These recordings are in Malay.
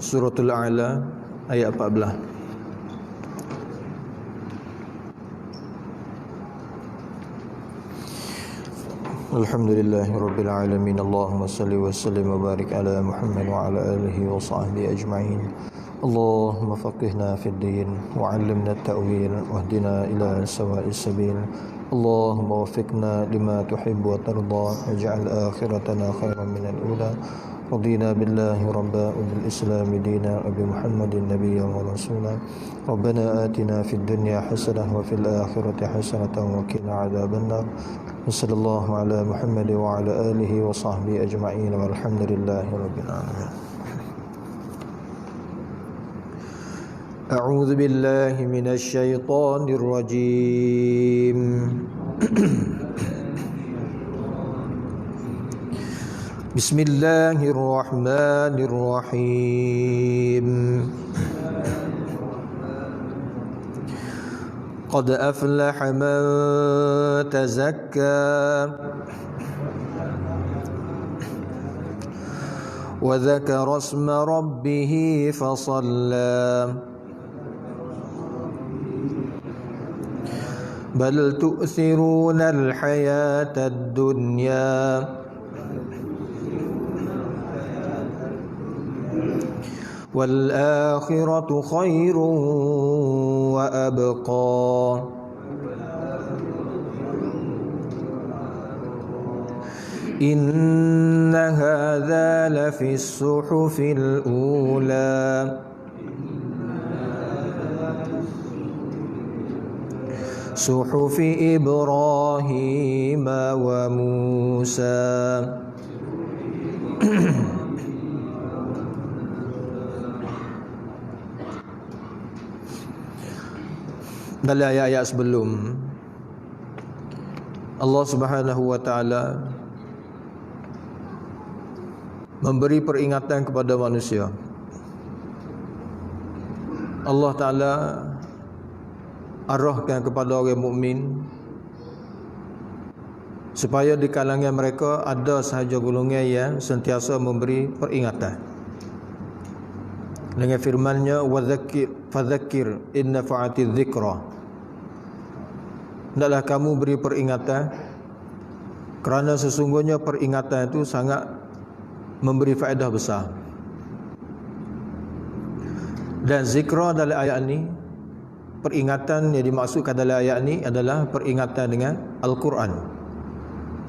Suratul A'la ayat 14. Alhamdulillahirabbil alamin. Allahumma salli wa sallim wa barik ala Muhammad wa ala alihi wa sahbihi ajma'in. Allahumma faqihna fid din wa 'allimna at-ta'wil wahdina ila sawa'is sabil. Allahumma waffiqna lima tuhibbu wa tarda waj'al akhiratana khairan min al-ula. رضينا بالله ربا وبالإسلام دينا وبمحمد نبيا ورسولا ربنا آتنا في الدنيا حسنة وفي الآخرة حسنة وقنا عذاب النار وصلى الله على محمد وعلى آله وصحبه أجمعين والحمد لله رب العالمين. أعوذ بالله من الشيطان الرجيم. بسم الله الرحمن الرحيم. قد أفلح من تزكى وذكر اسم ربه فصلى بل تؤثرون الحياة الدنيا والآخرة خير وأبقى إن هذا لفي الصحف الأولى صحف إبراهيم وموسى. Dalam ayat-ayat sebelum, Allah Subhanahu wa taala memberi peringatan kepada manusia. Allah Taala arahkan kepada orang mukmin supaya di kalangan mereka ada sahaja golongan yang sentiasa memberi peringatan. Dengan firman-Nya, fadzakir in nafa'atiz dzikra. Hendaklah kamu beri peringatan, kerana sesungguhnya peringatan itu sangat memberi faedah besar. Dan zikra dalam ayat ini, peringatan yang dimaksudkan dalam ayat ini adalah peringatan dengan Al-Quran.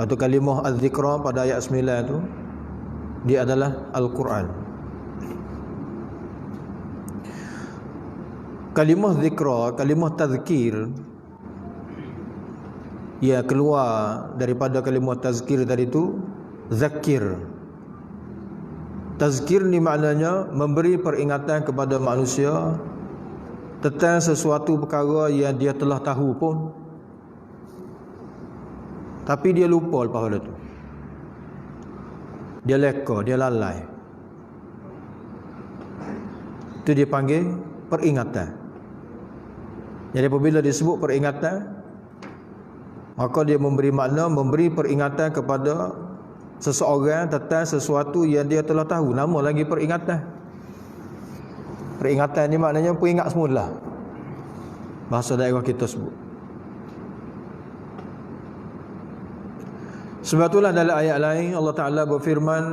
Atau kalimah az-zikra pada ayat 9 itu, dia adalah Al-Quran. Kalimah zikra, kalimah tazkir, ia keluar daripada kalimah tazkir tadi itu, zakir. Tazkir ni maknanya memberi peringatan kepada manusia tentang sesuatu perkara yang dia telah tahu pun, tapi dia lupa lepas itu. Dia leka, dia lalai. Itu dia panggil peringatan. Jadi apabila disebut peringatan, maka dia memberi makna, memberi peringatan kepada seseorang tentang sesuatu yang dia telah tahu. Nama lagi peringatan. Peringatan ni maknanya peringat semula, bahasa daerah kita sebut. Sebab itulah dalam ayat lain Allah Ta'ala berfirman,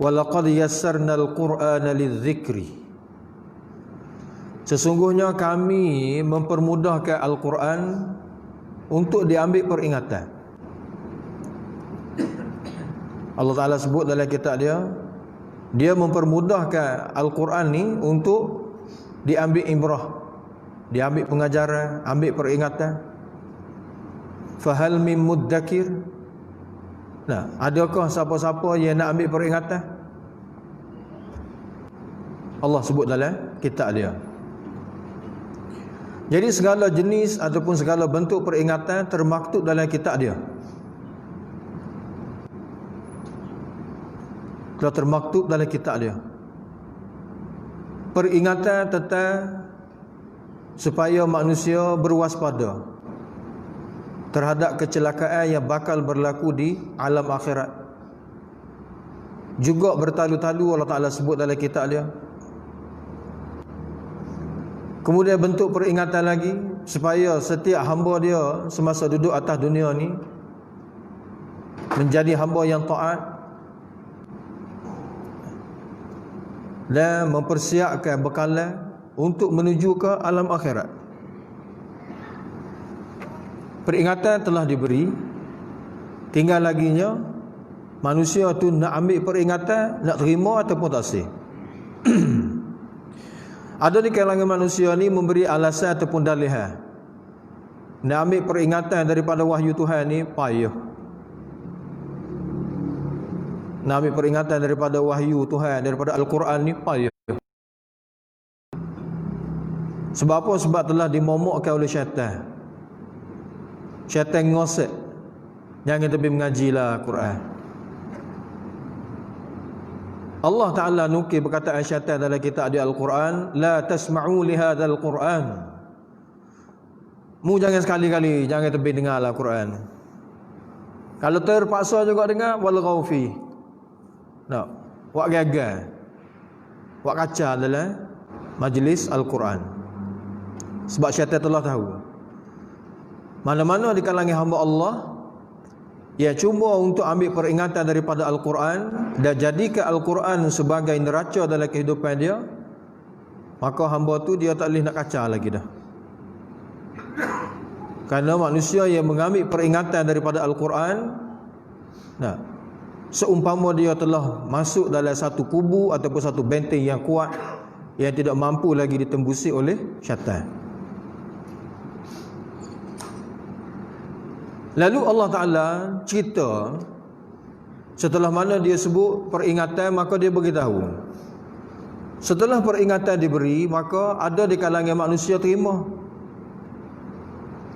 وَلَقَدْ يَسَّرْنَا الْقُرْآنَ لِلذِّكْرِ. Sesungguhnya kami mempermudahkan Al-Quran untuk diambil peringatan. Allah Ta'ala sebut dalam kitab dia mempermudahkan Al-Quran ni untuk diambil ibrah, diambil pengajaran, ambil peringatan. Fahal min muddakir. Nah, adakah siapa-siapa yang nak ambil peringatan? Allah sebut dalam kitab dia. Jadi segala jenis ataupun segala bentuk peringatan termaktub dalam kitab dia. Telah termaktub dalam kitab dia. Peringatan tentang supaya manusia berwaspada terhadap kecelakaan yang bakal berlaku di alam akhirat. juga bertalu-talu Allah Ta'ala sebut dalam kitab dia. Kemudian bentuk peringatan lagi supaya setiap hamba dia semasa duduk atas dunia ni menjadi hamba yang taat dan mempersiapkan bekalan untuk menuju ke alam akhirat. Peringatan telah diberi, tinggal laginya manusia tu nak ambil peringatan, nak terima ataupun tak sih. Ada di kalangan manusia ni memberi alasan ataupun dalihan. Nak ambil peringatan daripada wahyu Tuhan ni payah. Nak ambil peringatan daripada wahyu Tuhan, daripada Al-Quran ni payah. Sebab apa? Sebab telah dimomokkan oleh syaitan. Syaitan ngosek, jangan lebih mengajilah Quran. Allah Ta'ala nukil perkataan syaitan dalam kitab di Al-Quran, la tasma'u li hadzal Quran. Mu jangan sekali-kali, jangan lebih dengarlah Quran. Kalau terpaksa juga dengar, walghaw fi. Nak buat gagal, buat kacau dalam majlis Al-Quran. Sebab syaitan telah tahu mana-mana di kalangan hamba Allah yang cuba untuk ambil peringatan daripada Al-Quran dan jadikan Al-Quran sebagai neraca dalam kehidupan dia, maka hamba tu dia tak boleh nak kacau lagi dah. Kerana manusia yang mengambil peringatan daripada Al-Quran, nah, seumpama dia telah masuk dalam satu kubu ataupun satu benteng yang kuat yang tidak mampu lagi ditembusi oleh syaitan. Lalu Allah Ta'ala cerita, setelah mana dia sebut peringatan, maka dia beritahu. Setelah peringatan diberi, maka ada di kalangan manusia terima.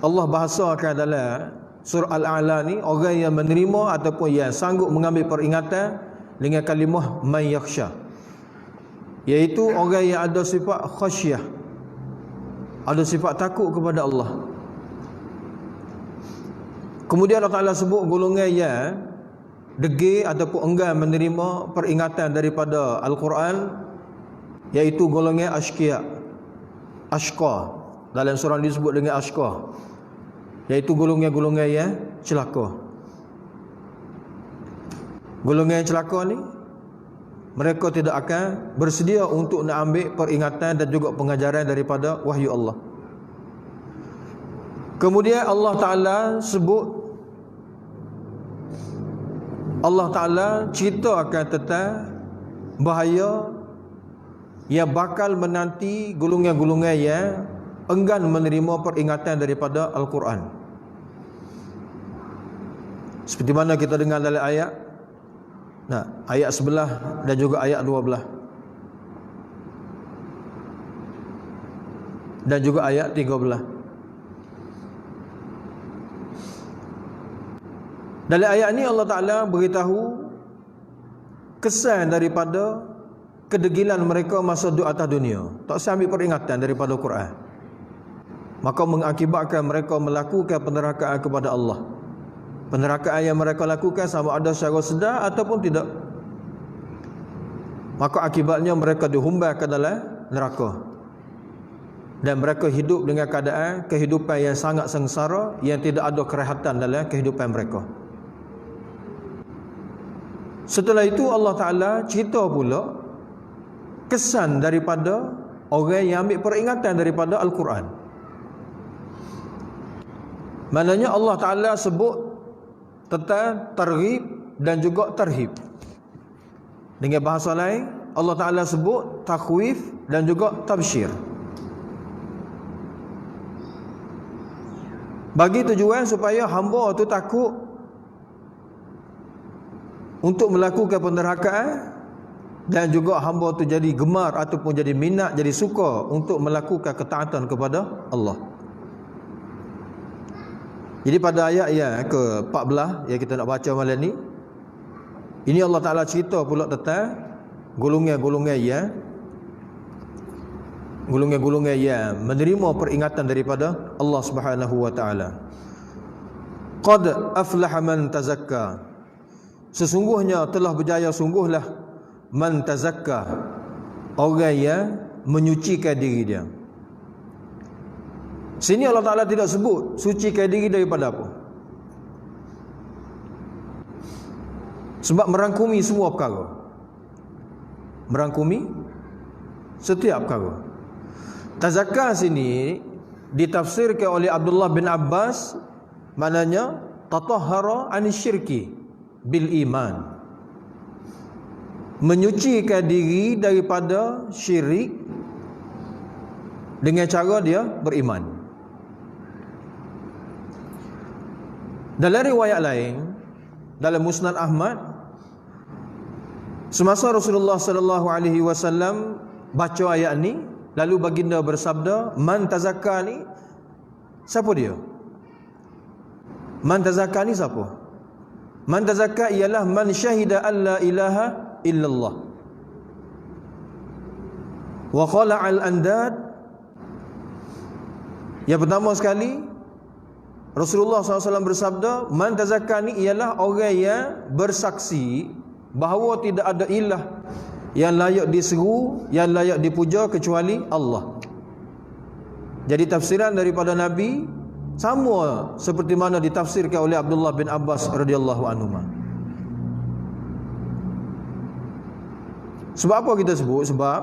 Allah bahasakan dalam surah Al-A'la ni, orang yang menerima ataupun yang sanggup mengambil peringatan dengan kalimah man yakhsha, iaitu orang yang ada sifat khasyah, ada sifat takut kepada Allah. Kemudian Allah Ta'ala sebut golongan yang degil ataupun enggan menerima peringatan daripada Al-Quran, iaitu golongan ashqiya, ashqa. Dalam surah ini disebut dengan ashqa, iaitu golongan-golongan yang celaka. Golongan yang celaka ni, mereka tidak akan bersedia untuk nak ambil peringatan dan juga pengajaran daripada wahyu Allah. Kemudian Allah Ta'ala sebut, Allah Ta'ala cerita akan tentang bahaya yang bakal menanti golongan-golongan yang enggan menerima peringatan daripada Al-Quran. Seperti mana kita dengar dalam ayat, nah, ayat 11 dan juga ayat 12 dan juga ayat 13. Dalam ayat ini Allah Ta'ala beritahu kesan daripada kedegilan mereka masa duduk atas dunia, tak usah ambil peringatan daripada Quran, maka mengakibatkan mereka melakukan penerakaan kepada Allah. Penerakaan yang mereka lakukan sama ada secara sedar ataupun tidak, maka akibatnya mereka dihumbar ke dalam neraka, dan mereka hidup dengan keadaan kehidupan yang sangat sengsara, yang tidak ada kerahatan dalam kehidupan mereka. Setelah itu Allah Ta'ala cerita pula kesan daripada orang yang ambil peringatan daripada Al-Quran. Maknanya Allah Ta'ala sebut tentang targhib dan juga tarhib. Dengan bahasa lain, Allah Ta'ala sebut takhwif dan juga tabsyir. Bagi tujuan supaya hamba tu takut untuk melakukan penerakaan, dan juga hamba tu jadi gemar ataupun jadi minat, jadi suka untuk melakukan ketaatan kepada Allah. Jadi pada ayat yang ke-14 yang kita nak baca malam ni, ini Allah Ta'ala cerita pula tentang golongan-golongan yang menerima peringatan daripada Allah Subhanahu wa Ta'ala. Qad aflaha man tazakka, sesungguhnya telah berjaya sungguhlah man tazakka, orang yang menyucikan diri dia. Sini Allah Ta'ala tidak sebut sucikan diri daripada apa. Sebab merangkumi semua perkara, merangkumi setiap perkara. Tazakka sini ditafsirkan oleh Abdullah bin Abbas, maknanya tatahhara anisyirki bil iman, menyucikan diri daripada syirik dengan cara dia beriman. Dalam riwayat lain, dalam Musnad Ahmad, semasa Rasulullah sallallahu alaihi wasallam baca ayat ni, lalu baginda bersabda, man tazakka ni siapa dia? Man tazakka ni siapa? Man tazakka ialah man syahida an la ilaha illallah wa khala'al andad. Yang pertama sekali, Rasulullah SAW bersabda, man tazakka ni ialah orang yang bersaksi bahawa tidak ada ilah yang layak diseru, yang layak dipuja kecuali Allah. Jadi tafsiran daripada Nabi sama seperti mana ditafsirkan oleh Abdullah bin Abbas radhiyallahu anhu. Sebab apa kita sebut? Sebab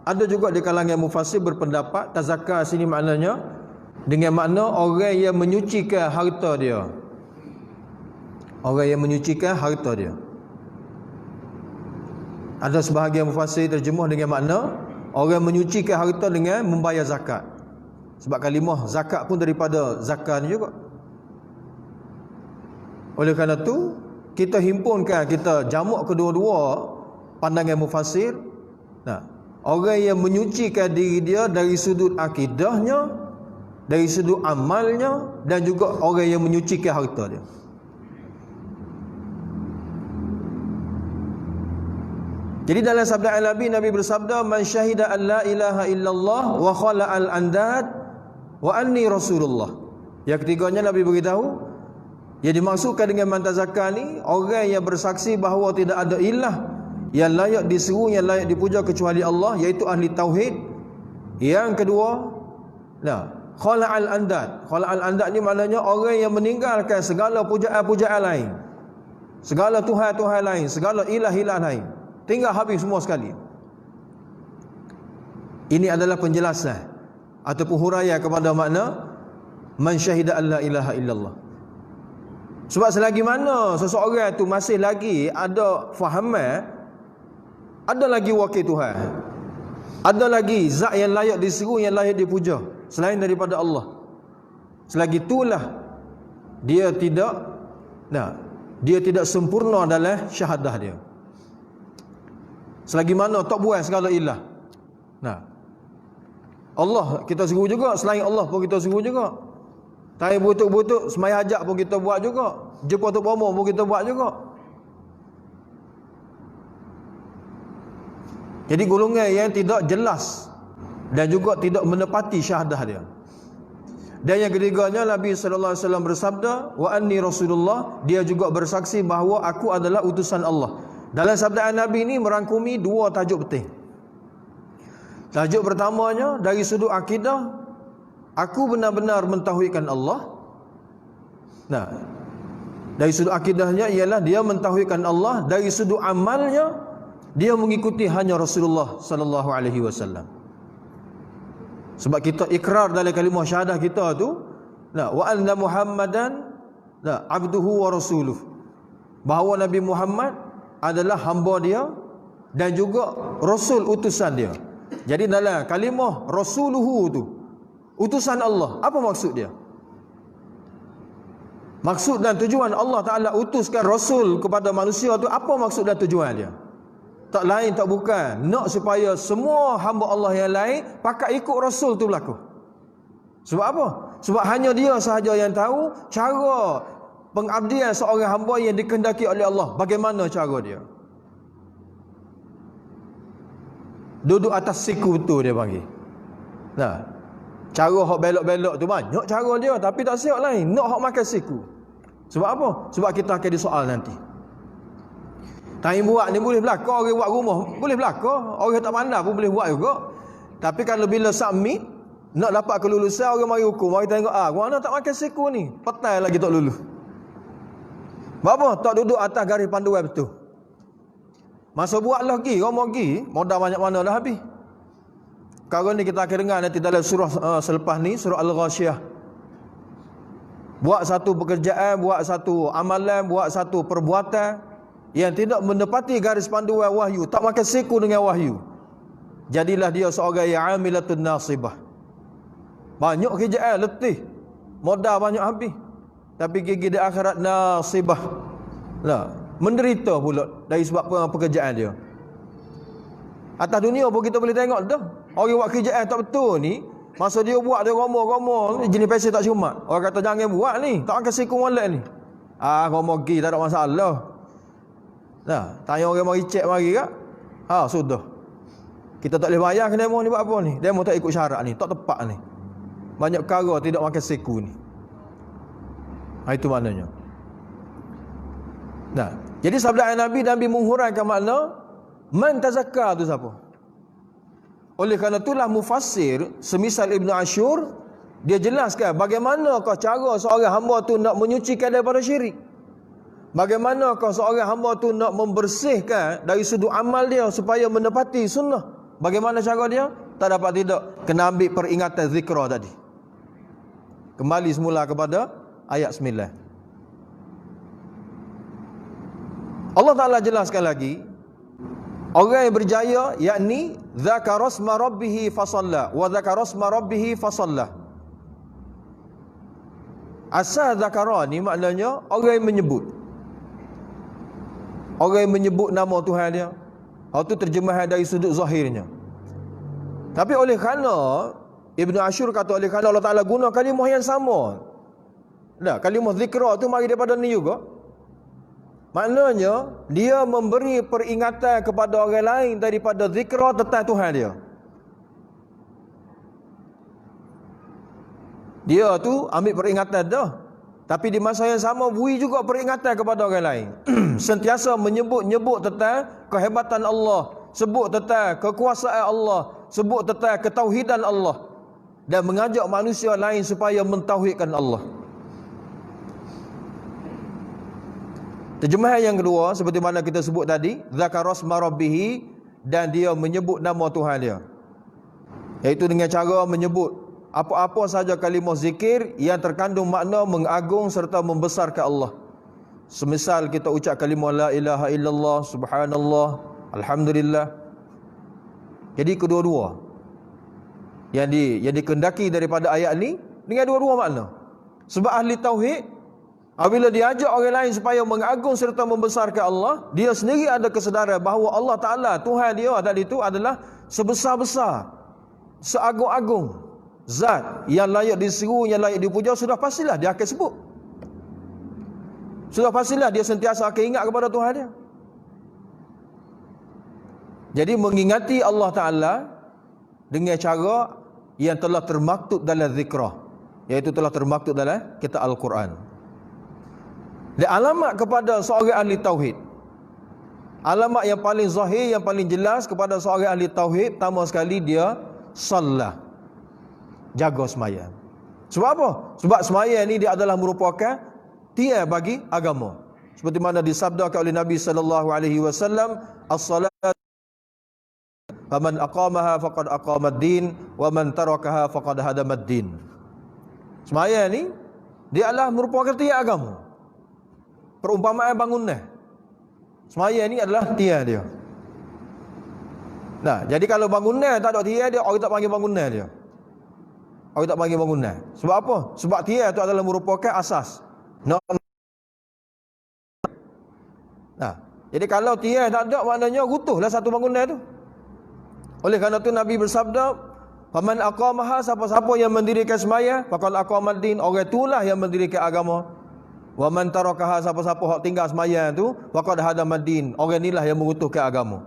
ada juga di kalangan mufassir berpendapat tazakka sini maknanya dengan makna orang yang menyucikan harta dia. Orang yang menyucikan harta dia. Ada sebahagian mufassir terjemuh dengan makna orang menyucikan harta dengan membayar zakat. Sebab kalimah zakat pun daripada zakat ni juga. Oleh kerana tu, kita himpunkan, kita jamak kedua-dua pandangan mufassir. Nah, orang yang menyucikan diri dia dari sudut akidahnya, dari sudut amalnya, dan juga orang yang menyucikan harta dia. Jadi dalam sabda Nabi, Nabi bersabda, man syahida an la ilaha illallah wa khala'al andad wa anni rasulullah. Yang ketiganya Nabi beritahu, yang dimaksudkan dengan man tazakka ni, orang yang bersaksi bahawa tidak ada ilah yang layak diseru, yang layak dipuja kecuali Allah, iaitu ahli tauhid. Yang kedua, khala'al andad. Khala'al andad ni maknanya orang yang meninggalkan segala pujaan-pujaan lain, segala tuhan-tuhan lain, segala ilah-ilah lain, tinggal habis semua sekali. Ini adalah penjelasan ataupun huraian kepada makna man syahida an la ilaha illallah. Sebab selagi mana seseorang tu masih lagi ada fahaman, ada lagi wakil Tuhan, ada lagi zat yang layak diseru, yang layak dipuja selain daripada Allah, selagi itulah dia tidak sempurna dalam syahadah dia. Selagi mana tak buat segala ilah. Allah kita seru juga, selain Allah pun kita seru juga. Tai butuk-butuk semaya hajat pun kita buat juga. Jumpa Tok Bomo pun kita buat juga. Jadi golongan yang tidak jelas dan juga tidak menepati syahadah dia. Dan yang ketiganya, Nabi sallallahu alaihi wasallam bersabda, wa anni rasulullah, dia juga bersaksi bahawa aku adalah utusan Allah. Dalam sabdaan Nabi ini merangkumi dua tajuk penting. Tajuk pertamanya dari sudut akidah, aku benar-benar mentauhidkan Allah. Dari sudut akidahnya ialah dia mentauhidkan Allah. Dari sudut amalnya, dia mengikuti hanya Rasulullah sallallahu alaihi wasallam. Sebab kita ikrar dalam kalimah syahadah kita tu, wa anna Muhammadan abduhu wa rasuluh, bahawa Nabi Muhammad adalah hamba dia dan juga rasul utusan dia. Jadi dalam kalimah rasuluhu tu, utusan Allah, apa maksud dia? Maksud dan tujuan Allah Ta'ala utuskan rasul kepada manusia tu, apa maksud dan tujuan dia? Tak lain tak bukan nak supaya semua hamba Allah yang lain pakat ikut rasul tu berlaku. Sebab apa? Sebab hanya dia sahaja yang tahu cara pengabdian seorang hamba yang dikehendaki oleh Allah. Bagaimana cara dia? Duduk atas siku tu dia panggil. Cara hok belok-belok tu banyak cara dia, tapi tak siap lain. Nak hok makan siku. Sebab apa? Sebab kita akan disoal nanti. Tak buat ni boleh berlaku, orang buat rumah boleh berlaku, orang tak pandai pun boleh buat juga. Tapi kalau bila submit nak dapat kelulusan, orang mari hukum, mari tengok mana tak makan siku ni, petai lagi tak lulus. Apa? Tak duduk atas garis panduan betul. Masa buat lagi, orang lagi, modal banyak mana dah habis. Sekarang ni kita akan dengar nanti dalam surah selepas ni, surah Al-Ghasyiyah. Buat satu pekerjaan, buat satu amalan, buat satu perbuatan yang tidak menepati garis panduan wahyu, tak makan siku dengan wahyu, jadilah dia seorang yang amilatun nasibah. Banyak kerjaan, letih, modal banyak habis, tapi gigi di akhirat nasibah lah, menderita pula dari sebab pekerjaan dia. Atas dunia pun kita boleh tengok dah, orang buat kerjaan tak betul ni, masa dia buat dia romo-romo, jenis pesel tak ciumat. Orang kata jangan buat ni, tak makan siku molek ni. Romo pergi tak ada masalah. Nah, tanya orang mari cek mari kak. Sudah. Kita tak boleh bayar ke demo ni buat apa ni? Demo tak ikut syarat ni, tak tepat ni. Banyak perkara tidak makan siku ni. Itu maknanya. Nah, jadi sabda Nabi menghuraikan makna man tazakka tu siapa? Oleh kerana itulah mufassir semisal Ibn Ashur dia jelaskan bagaimanakah cara seorang hamba tu nak menyucikan daripada syirik. Bagaimanakah seorang hamba tu nak membersihkan dari sudut amal dia supaya menepati sunnah? Bagaimana cara dia? Tak dapat tidak, kena ambil peringatan zikra tadi. Kembali semula kepada ayat 9. Allah Ta'ala jelaskan lagi, orang yang berjaya yakni zakarasma rabbihi fasalla wa zakarasma rabbihi fasalla. Asal zakara ni maknanya orang yang menyebut. Orang yang menyebut nama Tuhan dia. Itu terjemahan dari sudut zahirnya. Tapi oleh kerana Ibn Ashur kata oleh kerana Allah Ta'ala guna kalimah yang sama. Kalimah zikra tu mari daripada ni juga. Maknanya dia memberi peringatan kepada orang lain daripada zikra tentang Tuhan dia. Dia tu ambil peringatan dah, tapi di masa yang sama beri juga peringatan kepada orang lain. Sentiasa menyebut-nyebut tentang kehebatan Allah, sebut tentang kekuasaan Allah, sebut tentang ketauhidan Allah, dan mengajak manusia lain supaya mentauhidkan Allah. Terjemahan yang kedua seperti mana kita sebut tadi, zakarasma rabbihi, dan dia menyebut nama Tuhan dia, iaitu dengan cara menyebut apa-apa saja kalimah zikir yang terkandung makna mengagung serta membesarkan Allah. Semisal kita ucap kalimah la ilaha illallah, subhanallah, alhamdulillah. Jadi kedua-dua yang dikehendaki daripada ayat ni dengan dua-dua makna. Sebab ahli tauhid apabila diajak orang lain supaya mengagung serta membesarkan Allah, dia sendiri ada kesedaran bahawa Allah Ta'ala, Tuhan dia tadi itu adalah sebesar-besar, seagung-agung zat yang layak diseru, yang layak dipuja. Sudah pastilah dia akan sebut, sudah pastilah dia sentiasa akan ingat kepada Tuhan dia. Jadi mengingati Allah Ta'ala dengan cara yang telah termaktub dalam zikrah, iaitu telah termaktub dalam kitab Al-Quran. Dan alamat kepada seorang ahli tauhid, alamat yang paling zahir, yang paling jelas kepada seorang ahli tauhid, pertama sekali dia salat, jaga sembahyang. Sebab apa? Sebab sembahyang ni dia adalah merupakan tiang bagi agama. Seperti mana disabdakan oleh Nabi sallallahu alaihi wasallam, as-salat faman aqamaha faqad aqamad-din wa man tarakaha faqad hadamad-din. Sembahyang ni dia adalah merupakan tiang agama. Perumpamaan bangunan, sembahyang ni adalah tiang dia. Nah, jadi kalau bangunan tak ada tiang dia, orang tak panggil bangunan dia. Orang tak panggil bangunan. Sebab apa? Sebab tiang itu adalah merupakan asas. Nah, jadi kalau tiang tak ada, maknanya runtuhlah satu bangunan tu. Oleh kerana itu Nabi bersabda, "Faman aqamaha", siapa-siapa yang mendirikan sembahyang, faqad aqamad-din, orang itulah yang mendirikan agama. Wa man tarakaha, siapa-siapa hak tinggal sembahyang tu, faqad hadamad-din, orang inilah yang meruntuhkan agama.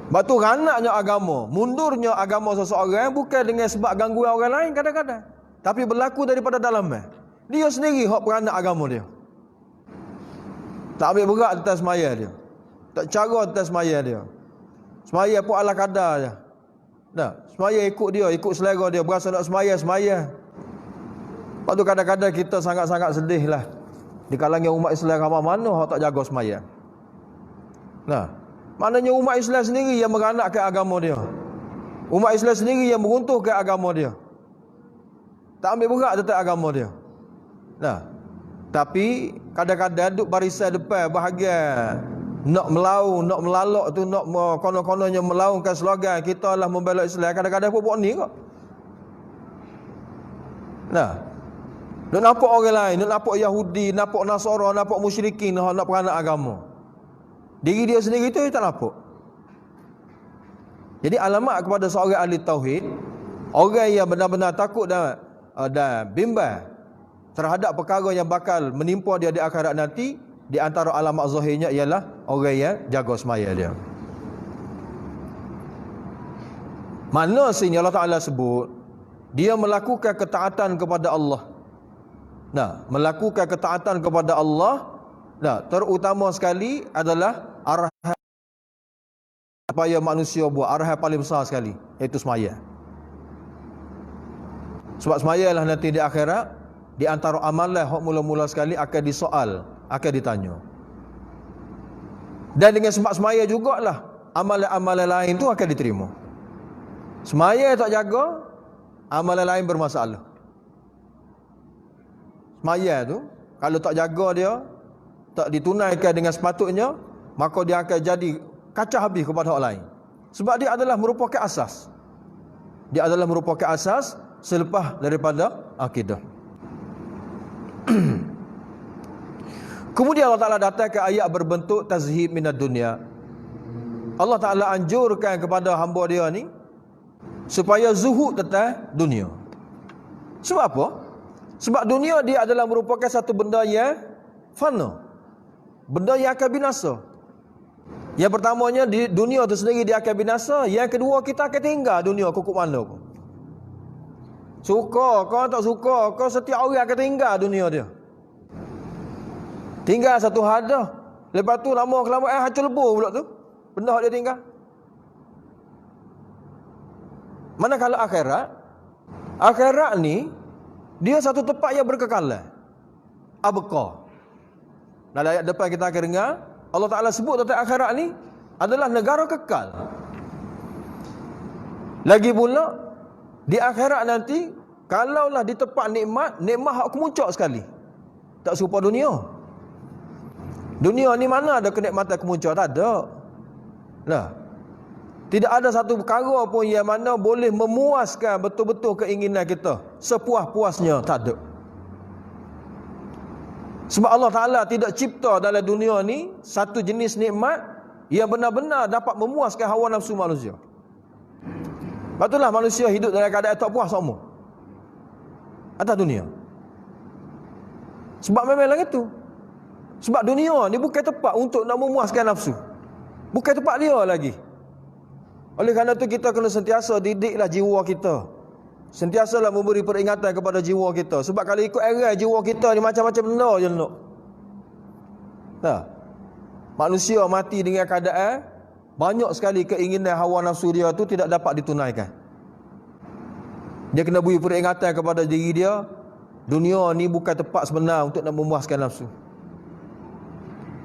Batu ranaknya agama, mundurnya agama seseorang bukan dengan sebab gangguan orang lain kadang-kadang, tapi berlaku daripada dalamnya. Dia sendiri hak peranak agama dia. Tak ambil berat atas semaya dia. Tak cara atas semaya dia. Semaya pun ala kadar je. Nah, semaya ikut dia, ikut selera dia. Berasa nak semaya, semaya. Lepas tu kadang-kadang kita sangat-sangat sedih lah. Di kalangan umat Islam ramai mana orang tak jaga semaya. Nah, maknanya umat Islam sendiri yang meranakkan agama dia. Umat Islam sendiri yang meruntuhkan agama dia. Tak ambil berat tentang agama dia. Nah, tapi kadang-kadang duduk barisan depan bahagian nak melaung, nak melalak tu, nak konon-kononnya melaungkan slogan kita lah membela Islam. Kadang-kadang pun buat ni kok. Nah, nak nampak orang lain, nak nampak Yahudi, nampak Nasara, nampak musyrikin, nak peranak agama. Diri dia sendiri tu dia tak nampak. Jadi alamat kepada seorang ahli tauhid, orang yang benar-benar takut dan bimbang terhadap perkara yang bakal menimpa dia di akhirat nanti, di antara alamat zahirnya ialah orang yang jaga semaya dia. Mana sini Allah Ta'ala sebut dia melakukan ketaatan kepada Allah. Nah, melakukan ketaatan kepada Allah, nah, terutama sekali adalah arahan supaya manusia buat, arahan paling besar sekali, iaitu semaya. Sebab semaya lah nanti di akhirat, di antara amalan hak mula-mula sekali akan disoal, akan ditanya. Dan dengan sebab semaya jugalah amalan-amalan lain tu akan diterima. Semaya tak jaga, amalan lain bermasalah. Semaya tu kalau tak jaga dia, tak ditunaikan dengan sepatutnya, maka dia akan jadi kacau habis kepada orang lain. Sebab dia adalah merupakan asas. Dia adalah merupakan asas selepas daripada akidah. Kemudian Allah Ta'ala datangkan ayat berbentuk tazhib minad dunia. Allah Ta'ala anjurkan kepada hamba dia ni supaya zuhud tentang dunia. Sebab apa? Sebab dunia dia adalah merupakan satu benda yang fana, benda yang akan binasa. Yang pertamanya, di dunia itu sendiri dia akan binasa. Yang kedua, kita akan tinggal dunia kukuk mana pun. Suka kau tak suka kau, setiap orang akan tinggal dunia dia. Tinggal satu hadah. Lepas tu lama-kelamaan hancur lebur pula tu benda dia tinggal. Manakala akhirat ni dia satu tempat yang berkekalan, abqa. Dalam ayat depan kita akan dengar Allah Ta'ala sebut tentang akhirat ni adalah negara kekal. Lagi pula di akhirat nanti, kalaulah di tempat nikmat hak kemuncak sekali. Tak serupa dunia. Dunia ni mana ada kenikmatan kemuncak? Tak ada. Nah, tidak ada satu perkara pun yang mana boleh memuaskan betul-betul keinginan kita sepuas-puasnya. Tak ada. Sebab Allah Ta'ala tidak cipta dalam dunia ni satu jenis nikmat yang benar-benar dapat memuaskan hawa nafsu manusia. Sebab itulah manusia hidup dalam keadaan tak puas semua atas dunia. Sebab memang itu. Sebab dunia ni bukan tempat untuk nak memuaskan nafsu. Bukan tempat dia lagi. Oleh kerana itu kita kena sentiasa didiklah jiwa kita. Sentiasalah memberi peringatan kepada jiwa kita. Sebab kalau ikut erat jiwa kita ni macam-macam benda je nak. Nah, manusia mati dengan keadaan banyak sekali keinginan hawa nafsu dia tu tidak dapat ditunaikan. Dia kena beri peringatan kepada diri dia, dunia ni bukan tempat sebenar untuk nak memuaskan nafsu.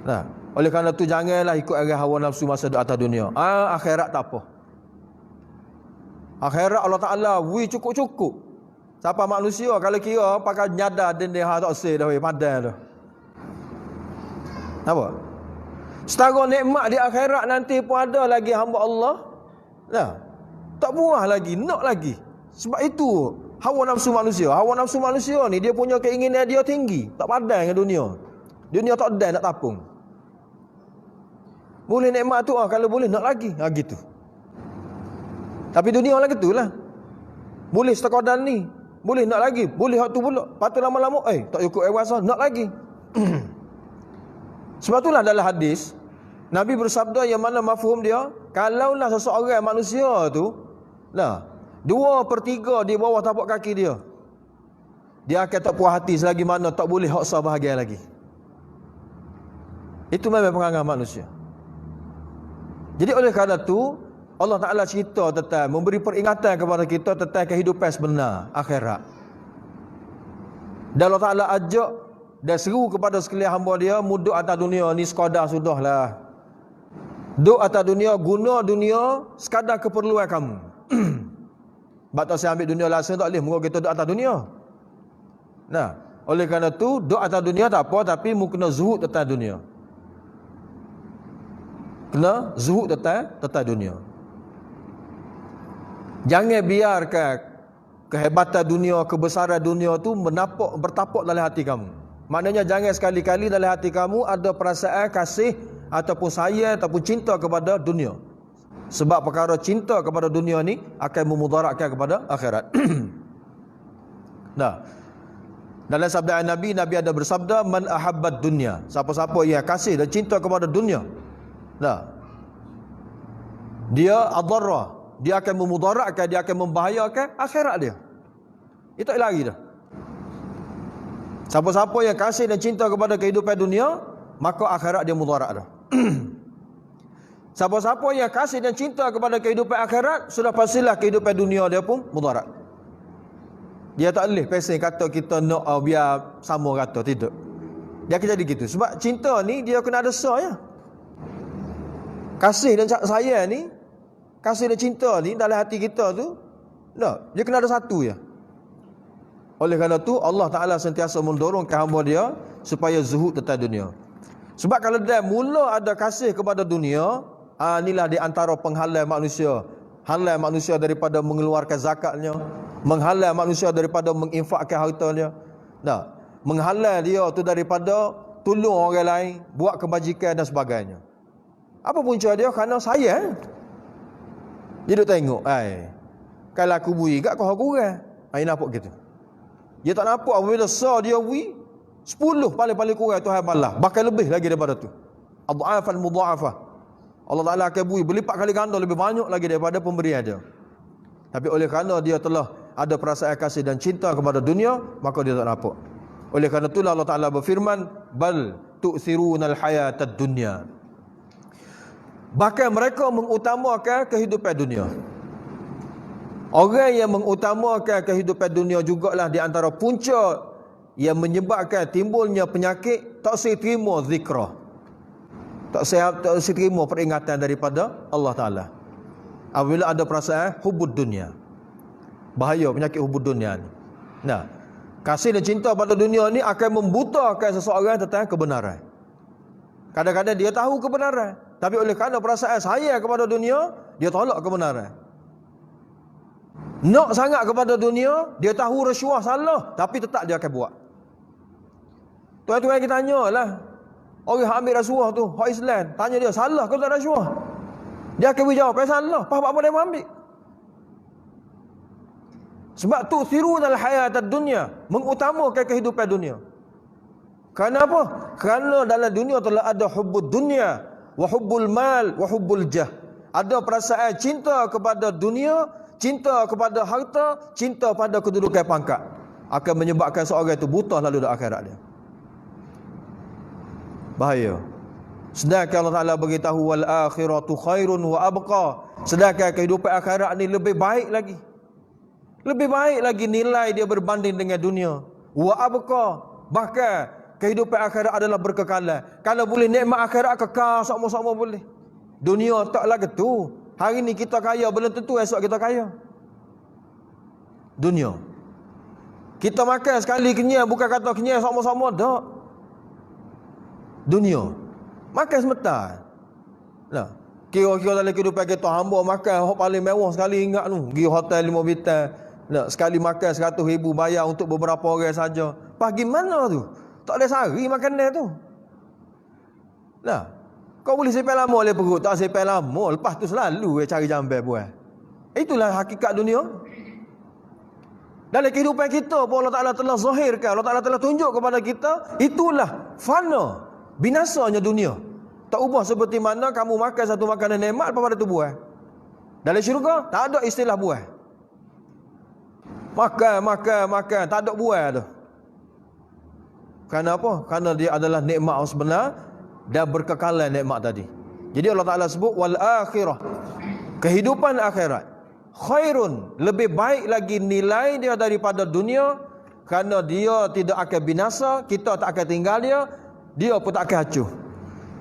Nah, oleh kerana tu janganlah ikut arah hawa nafsu masa di atas dunia. Akhirat tak apa. Akhirat Allah Ta'ala cukup-cukup. Siapa manusia kalau kira pakai nyadar dan dia tak say dah, padan dah. Apa? Setara nikmat di akhirat nanti pun ada lagi hamba Allah. Nah, tak puas lagi, nak lagi. Sebab itu hawa nafsu manusia. Hawa nafsu manusia ni dia punya keinginan dia tinggi, tak padan dengan dunia. Dunia tak ada nak tapung. Boleh nikmat tu kalau boleh nak lagi. Gitu. Tapi dunia lah gitulah. Boleh sekadar ni, boleh nak lagi, boleh hak tu pula. Patut lama-lama tak cukup rasa nak lagi. Sebab itulah dalam hadis Nabi bersabda yang mana mafhum dia, kalaulah seseorang manusia tu lah 2/3 di bawah tapak kaki dia, dia akan tak puas hati selagi mana tak boleh hak sah bahagia lagi. Itu memang perangai manusia. Jadi oleh kerana itu Allah Ta'ala cerita tentang, memberi peringatan kepada kita tentang kehidupan sebenar akhirat. Dan Allah Ta'ala ajak dan seru kepada sekalian hamba dia, muduk atas dunia ni sekadar sudahlah. Duk atas dunia, guna dunia sekadar keperluan kamu. Sebab tak saya ambil dunia langsung tak boleh, mungkin kita duk atas dunia. Nah, oleh kerana tu duk atas dunia tak apa, tapi mu kena zuhud tentang dunia. Kena zuhud tentang dunia. Jangan biarkan kehebatan dunia, kebesaran dunia tu bertapak dalam hati kamu. Maknanya jangan sekali-kali dalam hati kamu ada perasaan kasih ataupun sayang ataupun cinta kepada dunia. Sebab perkara cinta kepada dunia ni akan memudaratkan kepada akhirat. Nah, dalam sabda Nabi ada bersabda, man ahabbat dunya, siapa-siapa yang kasih dan cinta kepada dunia, nah, dia adarra, dia akan memudaratkan, dia akan membahayakan akhirat dia. Itu tak lagi dah. Siapa-siapa yang kasih dan cinta kepada kehidupan dunia, maka akhirat dia mudarat dah. Siapa-siapa yang kasih dan cinta kepada kehidupan akhirat, sudah pastilah kehidupan dunia dia pun mudarat. Dia tak boleh pesing kata kita nak biar sama kata, tidak. Dia akan jadi gitu. Sebab cinta ni dia kena ada ya. Kasih dan sayang ni, kasih dan cinta ni dalam hati kita tu, tak, dia kena ada satu ya. Oleh kerana tu Allah Ta'ala sentiasa mendorongkan hamba dia supaya zuhud tentang dunia. Sebab kalau dia mula ada kasih kepada dunia, inilah di antara penghalang manusia. Halang manusia daripada mengeluarkan zakatnya, menghalang manusia daripada menginfakkan hartanya. Nah, menghalang dia tu daripada tolong orang lain, buat kebajikan dan sebagainya. Apa punca dia? Kerana sayang. Dia duk tengok, kalau aku bui kat kau kurang. Nampak gitu. Dia tak nampak apabila dia bui 10 paling-paling kurang Tuhan balas. Bahkan lebih lagi daripada tu. Adha'afan mudha'afah. Allah Ta'ala akan bui berlipat kali ganda lebih banyak lagi daripada pemberian dia. Tapi oleh kerana dia telah ada perasaan kasih dan cinta kepada dunia, maka dia tak nampak. Oleh kerana itulah Allah Ta'ala berfirman, bal tu'thirunal hayatad dunya. Bahkan mereka mengutamakan kehidupan dunia. Orang yang mengutamakan kehidupan dunia jugalah di antara punca yang menyebabkan timbulnya penyakit, tak saya terima zikrah. Tak saya terima peringatan daripada Allah Ta'ala. Apabila ada perasaan hubud dunia. Bahaya penyakit hubud dunia ni. Nah, kasih dan cinta pada dunia ni akan membutakan seseorang tentang kebenaran. Kadang-kadang dia tahu kebenaran, tapi oleh kerana perasaan sayang kepada dunia, dia tolak kebenaran. Nak sangat kepada dunia, dia tahu rasuah salah, tapi tetap dia akan buat. Tuan-tuan kita tanyalah, orang yang ambil rasuah tu, hak Islam, tanya dia, salah ke tak rasuah? Dia akan berjawab, salah, apa-apa dia ambil. Sebab tu thirunal hayatad dunya, mengutamakan kehidupan dunia. Kerana apa? Kerana dalam dunia telah ada hubbud dunya, wa hubbul mal, wa hubbul jah. Ada perasaan cinta kepada dunia, cinta kepada harta, cinta pada kedudukan pangkat, akan menyebabkan seorang itu buta lalu di akhirat dia. Bahaya. Sedangkan Allah Ta'ala beritahu wal akhiratu khairun wa abqa. Sedangkan kehidupan akhirat ni lebih baik lagi. Lebih baik lagi nilai dia berbanding dengan dunia. Wa abqa. Bahkan kehidupan akhirat adalah berkekalan. Kalau boleh nikmat akhirat kekal sama-sama boleh. Dunia taklah gitu. Hari ni kita kaya, belum tentu esok kita kaya. Dunia. Kita makan sekali kenyang, bukan kata kenyang sama-sama, tak. Dunia. Makan sebentar. Nah, kira-kira dalam kehidupan kita hamba makan hak paling mewah sekali ingat tu. Pergi hotel 5 bintang. Nah, sekali makan 100,000 bayar untuk beberapa orang saja. Pagi mana tu? Tak ada sehari makanan tu. Nah, kau boleh simpan lama oleh perut, tak simpan lama, lepas tu selalu cari jamban buat. Itulah hakikat dunia. Dalam kehidupan kita pun Allah Ta'ala telah zahirkan, Allah Ta'ala telah tunjuk kepada kita, itulah fana, binasanya dunia. Tak ubah seperti mana kamu makan satu makanan nikmat, apa pada tu buah. Dalam syurga, tak ada istilah buah. Makan, tak ada buah tu. Kerana apa? Kerana dia adalah nikmat sebenar, dan berkekalan nikmat tadi. Jadi Allah Ta'ala sebut wal akhirah, kehidupan akhirat, khairun, lebih baik lagi nilai dia daripada dunia, kerana dia tidak akan binasa, kita tak akan tinggal dia pun tak akan hancur.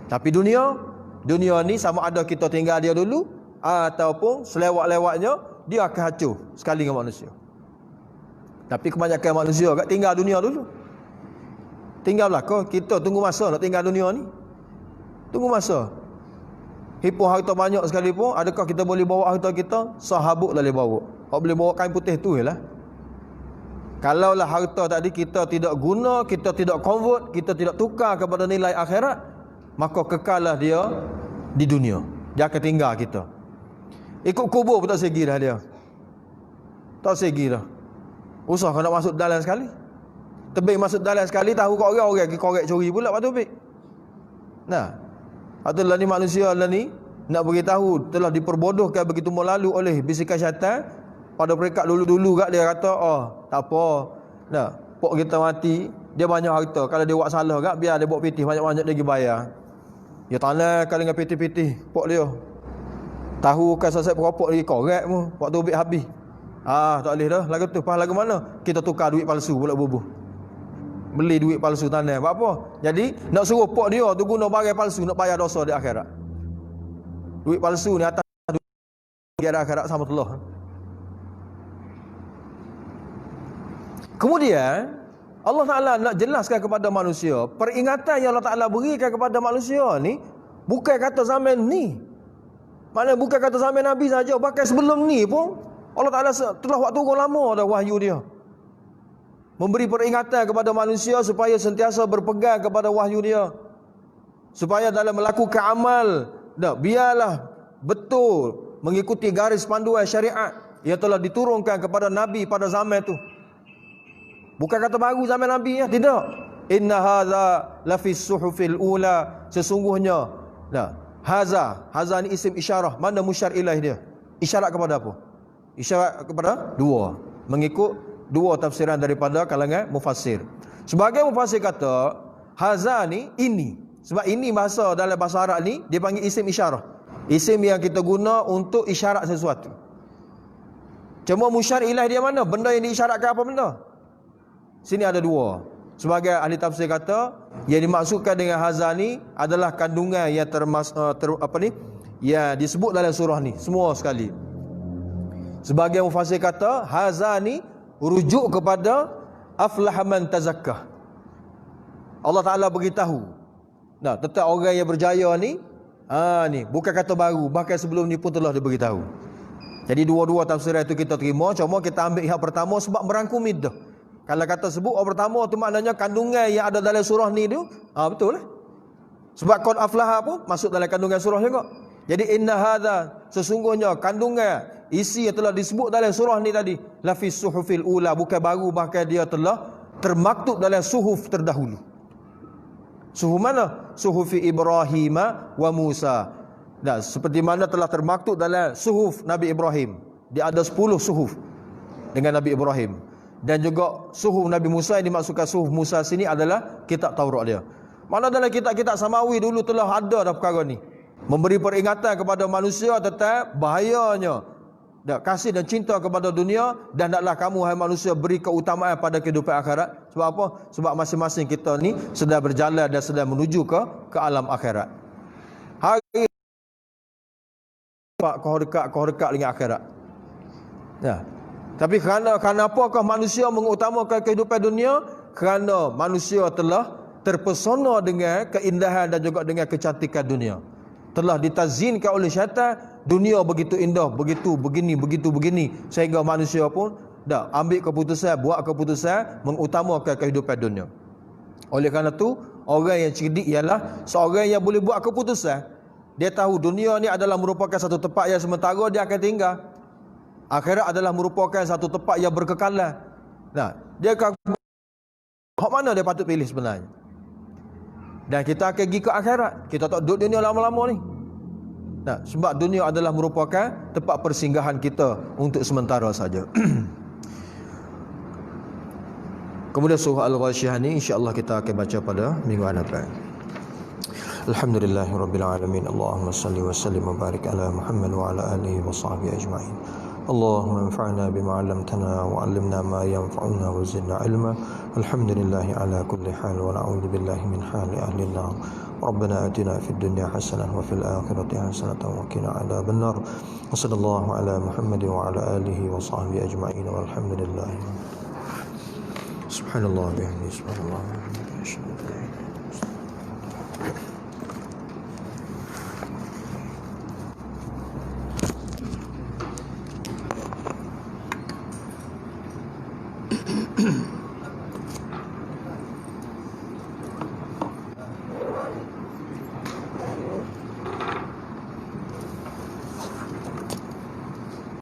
Tapi dunia ni sama ada kita tinggal dia dulu ataupun selewat-lewatnya dia akan hancur sekali dengan manusia. Tapi kebanyakan manusia kat tinggal dunia dulu. Tinggal belakang, kita tunggu masa nak tinggal dunia ni. Tunggu masa. Himpun harta banyak sekalipun, adakah kita boleh bawa harta kita? Sahabuk dah boleh bawa. Kalau boleh bawa kain putih tu je lah. Kalaulah harta tadi kita tidak guna, kita tidak convert, kita tidak tukar kepada nilai akhirat, maka kekallah dia di dunia. Dia akan tinggal kita. Ikut kubur pun tak segi dah dia. Tak segi dah. Usah kau nak masuk dalam sekali. Tebing masuk dalam sekali, tahu kat orang pergi korek curi pula pak topik. Nah, atulah ni manusia lah ni nak beritahu telah diperbodohkan begitu melalu oleh bisikan syaitan. Pada peringkat dulu-dulu kat dia kata, oh tak apa, nah, pok kita mati, dia banyak harta, kalau dia buat salah kat, biar dia buat pitih banyak-banyak dia pergi bayar. Dia tanah kali dengan pitih-pitih pok dia. Tahu kan sasat perokok lagi korek pun, pok tu habis habis. Tak boleh dah, lagu tu pas lagu mana? Kita tukar duit palsu pula bubuh. Beli duit palsu tanah, buat apa? Jadi nak suruh pok dia tu guna barang palsu nak bayar dosa di akhirat. Duit palsu ni atas duit akhirat sama Allah. Kemudian Allah Ta'ala nak jelaskan kepada manusia, peringatan yang Allah Ta'ala berikan kepada manusia ni bukan kata zaman ni. Maknanya bukan kata zaman Nabi saja, bahkan sebelum ni pun Allah Ta'ala telah waktu lama dah wahyu dia. Memberi peringatan kepada manusia supaya sentiasa berpegang kepada wahyu dia. Supaya dalam melakukan amal, biarlah betul mengikuti garis panduan syariat yang telah diturunkan kepada Nabi pada zaman itu. Bukan kata baru zaman Nabi ya, tidak. Inna hadza lafis suhufil ula, sesungguhnya haza ni isim isyarah, mana musyar ilaih dia? Isyarat kepada apa? Isyarat kepada dua. Mengikut dua tafsiran daripada kalangan mufassir. Sebagai mufassir kata haza ni ini. Sebab ini bahasa dalam bahasa Arab ni dia panggil isim isyarah. Isim yang kita guna untuk isyarat sesuatu. Cuma musyar ilaih dia mana? Benda yang diisyaratkan apa benda? Sini ada dua. Sebagai ahli tafsir kata, yang dimaksudkan dengan haza ni adalah kandungan yang yang disebut dalam surah ni, semua sekali. Sebagai mufassir kata, haza ni rujuk kepada aflaha man tazakkah. Allah Ta'ala beritahu. Tentang orang yang berjaya ni, ni bukan kata baru, bahkan sebelum ni pun telah diberitahu. Jadi dua-dua tafsiran itu kita terima, cuma kita ambil yang pertama sebab merangkumi dah. Kalau kata sebut orang pertama tu maknanya kandungan yang ada dalam surah ni tu, betul lah. Sebab qad aflaha pun masuk dalam kandungan surah juga. Jadi inna hadza, sesungguhnya kandungan isi yang telah disebut dalam surah ni tadi, lafis suhufil ula, bukan baru, bahkan dia telah termaktub dalam suhuf terdahulu. Suhuf mana? Suhufi Ibrahim wa Musa. Seperti mana telah termaktub dalam suhuf Nabi Ibrahim. Dia ada 10 suhuf dengan Nabi Ibrahim. Dan juga suhuf Nabi Musa, yang dimaksudkan suhuf Musa sini adalah kitab Taurat dia. Mana dalam kitab-kitab samawi dulu telah ada dah perkara ni. Memberi peringatan kepada manusia tentang bahayanya kasih dan cinta kepada dunia, dan hendaklah kamu hai manusia beri keutamaan pada kehidupan akhirat. Sebab apa? Sebab masing-masing kita ni sedang berjalan dan sedang menuju ke alam akhirat. Hari kau dekat dengan akhirat. Tapi kerana apakah manusia mengutamakan kehidupan dunia? Kerana manusia telah terpesona dengan keindahan dan juga dengan kecantikan dunia. Telah ditazinkan oleh syaitan, dunia begitu indah, begitu begini, sehingga manusia pun ambil keputusan, buat keputusan mengutamakan kehidupan dunia. Oleh kerana itu, orang yang cerdik ialah seorang yang boleh buat keputusan. Dia tahu dunia ni adalah merupakan satu tempat yang sementara, dia akan tinggal. Akhirat adalah merupakan satu tempat yang berkekalan. Dia akan hak mana dia patut pilih sebenarnya. Dan kita akan pergi ke akhirat. Kita tak duduk dunia lama-lama ni. Sebab dunia adalah merupakan tempat persinggahan kita untuk sementara saja. Kemudian surah Al-Ghasyiyah ni insya-Allah kita akan baca pada minggu hadapan. Alhamdulillahi Rabbil Alamin. Allahumma salli wa sallim wa barik ala Muhammad wa ala alihi wa sahbihi ajma'in. Allahumma anfa'na bima 'allamtana wa 'allimna ma yanfa'una wa zidna ilma. Alhamdulillahi ala kulli hal wa na'udzu billahi min hali ahli an-nar. Rabbana atina fid dunya hasanah wa fil akhirati hasanah wa qina adzaban nar. Wa sallallahu ala Muhammad wa ala alihi wa sahbihi ajma'in. Walhamdulillah. Subhanallah bihamdihi subhanallah. Asyhadu an la ilaha illallah. Mm-hmm.